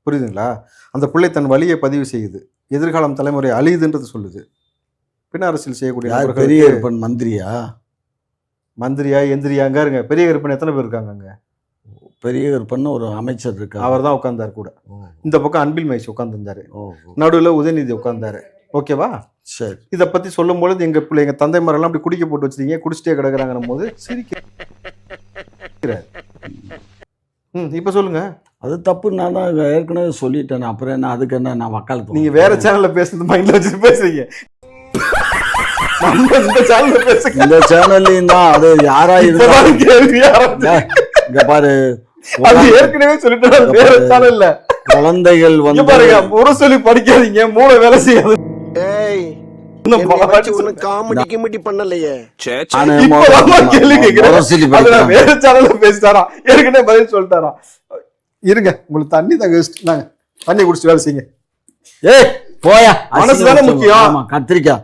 புரியுதுங்களா? அந்த பிள்ளை தன் வழியை பதிவு செய்யுது, எதிர்காலம் தலைமுறை அழியுதுன்றது சொல்லுது. பின் அரசியல் செய்யக்கூடிய பெரிய கருப்பன் மந்திரியா எந்திரியாங்க இருங்க. பெரிய கருப்பன் எத்தனை பேர் இருக்காங்க அங்க? பெரிய கருப்பன் ஒரு அமைச்சர் இருக்காரு, அவர் தான் உட்கார்ந்தார் கூட. இந்த பக்கம் அன்பில் மகேஷ் உட்கார்ந்துருந்தாரு, நடுவில் உதயநிதி உட்கார்ந்தாரு. ஓகேவா? சரி. இதை பத்தி சொல்லும் பொழுது எங்க பிள்ளை எங்க தந்தை மரம் அப்படி குடிக்க போட்டு வச்சிருக்கீங்க, குடிச்சிட்டே கிடக்குறாங்க போது சிரிக்கிறார். இப்ப சொல்லுங்க. அது தப்பு. நான் தான் ஏற்கனவே சொல்லிட்டேன். அப்புறம் என்ன, அதுக்கு என்ன நான் வக்காலத்து? நீங்க வேற சேனல்ல பேசுறது மைண்ட்ல வச்சுட்டு பேசுறீங்க. இந்த சேனல்ல பேசுங்க. இந்த சேனல்லையும் தான் அது யாரா இங்க பாரு, அது ஏற்கனவே சொல்லிட்டு வேற சேனல்ல குழந்தைகள் வந்து பாருங்க, ஒரு சொல்லி படிக்காதீங்க, மூளை வேலை செய்யாது. காமெடி கிமெடி பண்ணலையே. வேற சேனல்ல பேசிட்டாரா, ஏற்கனவே பதில் சொல்லிட்டாரா? இருங்க, உங்களுக்கு தண்ணி தாங்க, தண்ணி குடிச்சு வேலை செய்யுங்க. போயா, மனசுதானே முக்கியம். கத்திரிக்காய்